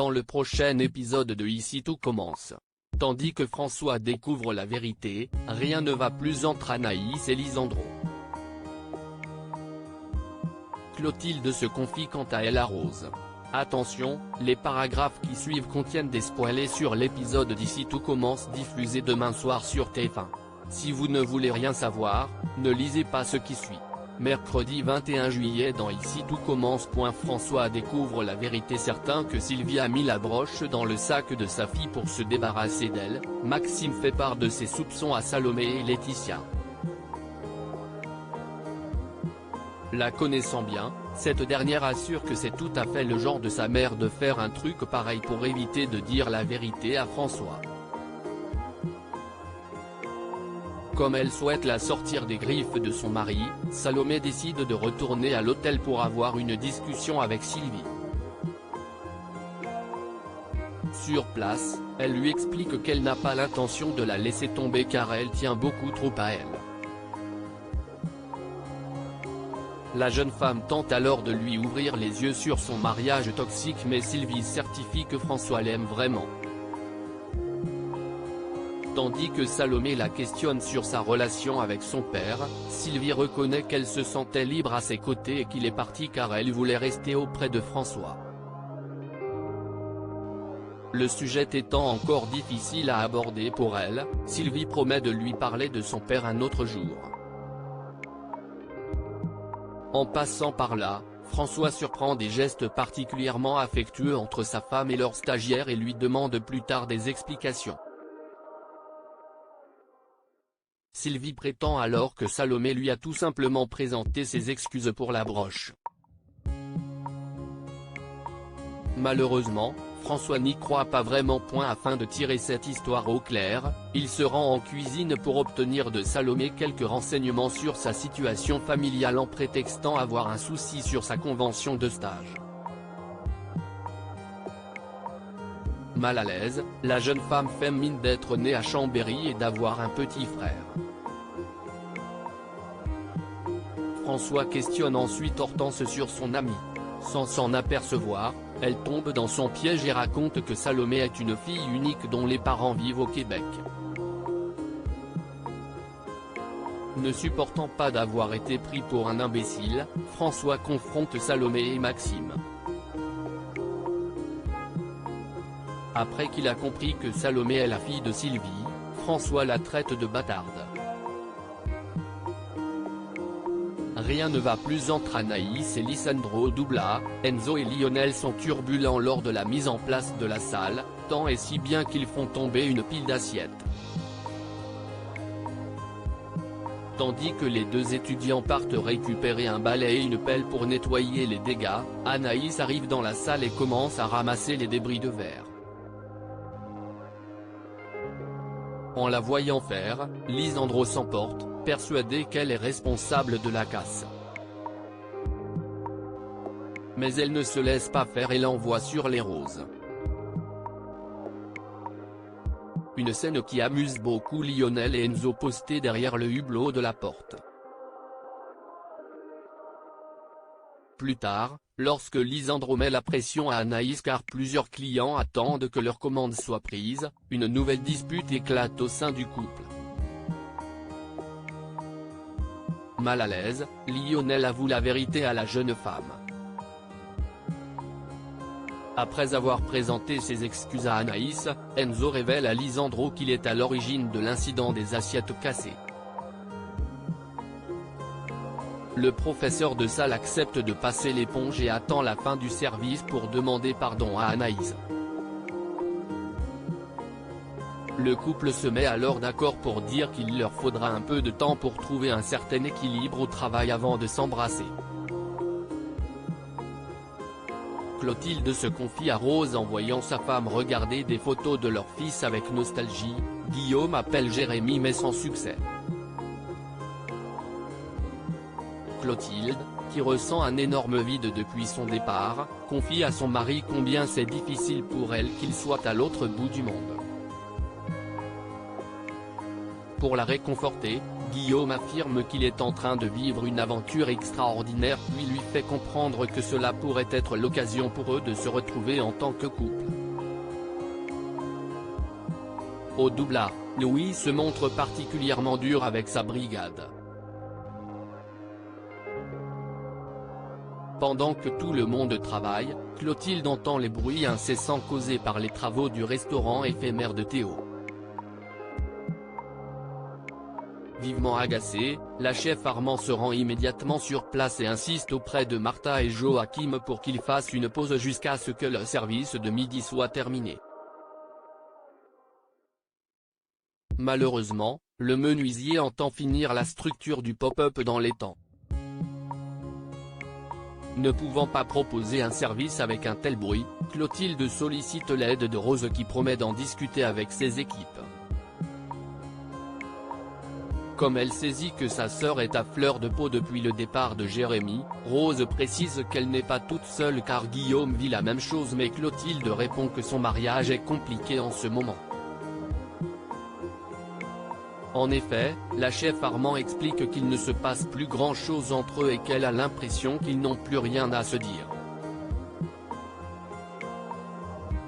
dans le prochain épisode de Ici tout commence. Tandis que François découvre la vérité, rien ne va plus entre Anaïs et Lisandro. Clotilde se confie quant à elle à Rose. Attention, les paragraphes qui suivent contiennent des spoilers sur l'épisode d'Ici tout commence diffusé demain soir sur TF1. Si vous ne voulez rien savoir, ne lisez pas ce qui suit. Mercredi 21 juillet dans Ici tout commence. François découvre la vérité. Certain que Sylvie a mis la broche dans le sac de sa fille pour se débarrasser d'elle, Maxime fait part de ses soupçons à Salomé et Laetitia. La connaissant bien, cette dernière assure que c'est tout à fait le genre de sa mère de faire un truc pareil pour éviter de dire la vérité à François. Comme elle souhaite la sortir des griffes de son mari, Salomé décide de retourner à l'hôtel pour avoir une discussion avec Sylvie. Sur place, elle lui explique qu'elle n'a pas l'intention de la laisser tomber car elle tient beaucoup trop à elle. La jeune femme tente alors de lui ouvrir les yeux sur son mariage toxique mais Sylvie certifie que François l'aime vraiment. Tandis que Salomé la questionne sur sa relation avec son père, Sylvie reconnaît qu'elle se sentait libre à ses côtés et qu'il est parti car elle voulait rester auprès de François. Le sujet étant encore difficile à aborder pour elle, Sylvie promet de lui parler de son père un autre jour. En passant par là, François surprend des gestes particulièrement affectueux entre sa femme et leur stagiaire et lui demande plus tard des explications. Sylvie prétend alors que Salomé lui a tout simplement présenté ses excuses pour la broche. Malheureusement, François n'y croit pas vraiment. Afin de tirer cette histoire au clair, il se rend en cuisine pour obtenir de Salomé quelques renseignements sur sa situation familiale en prétextant avoir un souci sur sa convention de stage. Mal à l'aise, la jeune femme fait mine d'être née à Chambéry et d'avoir un petit frère. François questionne ensuite Hortense sur son amie. Sans s'en apercevoir, elle tombe dans son piège et raconte que Salomé est une fille unique dont les parents vivent au Québec. Ne supportant pas d'avoir été pris pour un imbécile, François confronte Salomé et Maxime. Après qu'il a compris que Salomé est la fille de Sylvie, François la traite de bâtarde. Rien ne va plus entre Anaïs et Lisandro. Enzo et Lionel sont turbulents lors de la mise en place de la salle, tant et si bien qu'ils font tomber une pile d'assiettes. Tandis que les deux étudiants partent récupérer un balai et une pelle pour nettoyer les dégâts, Anaïs arrive dans la salle et commence à ramasser les débris de verre. En la voyant faire, Lisandro s'emporte, persuadée qu'elle est responsable de la casse. Mais elle ne se laisse pas faire et l'envoie sur les roses. Une scène qui amuse beaucoup Lionel et Enzo postés derrière le hublot de la porte. Plus tard, lorsque Lisandro met la pression à Anaïs car plusieurs clients attendent que leur commande soit prise, une nouvelle dispute éclate au sein du couple. Mal à l'aise, Lionel avoue la vérité à la jeune femme. Après avoir présenté ses excuses à Anaïs, Enzo révèle à Lisandro qu'il est à l'origine de l'incident des assiettes cassées. Le professeur de salle accepte de passer l'éponge et attend la fin du service pour demander pardon à Anaïs. Le couple se met alors d'accord pour dire qu'il leur faudra un peu de temps pour trouver un certain équilibre au travail avant de s'embrasser. Clotilde se confie à Rose en voyant sa femme regarder des photos de leur fils avec nostalgie. Guillaume appelle Jérémy mais sans succès. Clotilde, qui ressent un énorme vide depuis son départ, confie à son mari combien c'est difficile pour elle qu'il soit à l'autre bout du monde. Pour la réconforter, Guillaume affirme qu'il est en train de vivre une aventure extraordinaire puis lui fait comprendre que cela pourrait être l'occasion pour eux de se retrouver en tant que couple. Au doublage, Louis se montre particulièrement dur avec sa brigade. Pendant que tout le monde travaille, Clotilde entend les bruits incessants causés par les travaux du restaurant éphémère de Théo. Vivement agacée, la chef Armand se rend immédiatement sur place et insiste auprès de Martha et Joachim pour qu'ils fassent une pause jusqu'à ce que le service de midi soit terminé. Malheureusement, le menuisier entend finir la structure du pop-up dans les temps. Ne pouvant pas proposer un service avec un tel bruit, Clotilde sollicite l'aide de Rose qui promet d'en discuter avec ses équipes. Comme elle saisit que sa sœur est à fleur de peau depuis le départ de Jérémy, Rose précise qu'elle n'est pas toute seule car Guillaume vit la même chose mais Clotilde répond que son mariage est compliqué en ce moment. En effet, la chef Armand explique qu'il ne se passe plus grand-chose entre eux et qu'elle a l'impression qu'ils n'ont plus rien à se dire.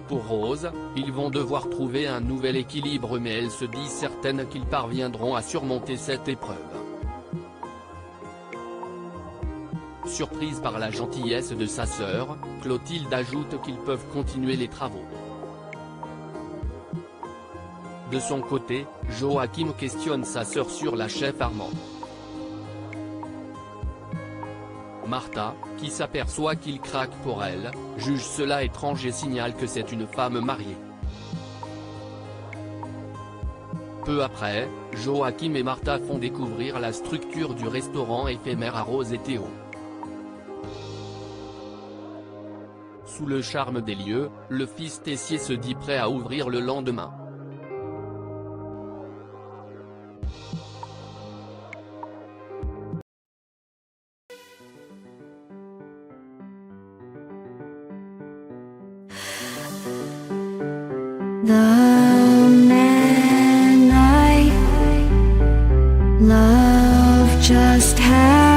Pour Rose, ils vont devoir trouver un nouvel équilibre mais elle se dit certaine qu'ils parviendront à surmonter cette épreuve. Surprise par la gentillesse de sa sœur, Clotilde ajoute qu'ils peuvent continuer les travaux. De son côté, Joachim questionne sa sœur sur la chef Armand. Martha, qui s'aperçoit qu'il craque pour elle, juge cela étrange et signale que c'est une femme mariée. Peu après, Joachim et Martha font découvrir la structure du restaurant éphémère à Rose et Théo. Sous le charme des lieux, le fils Tessier se dit prêt à ouvrir le lendemain. The man I love just had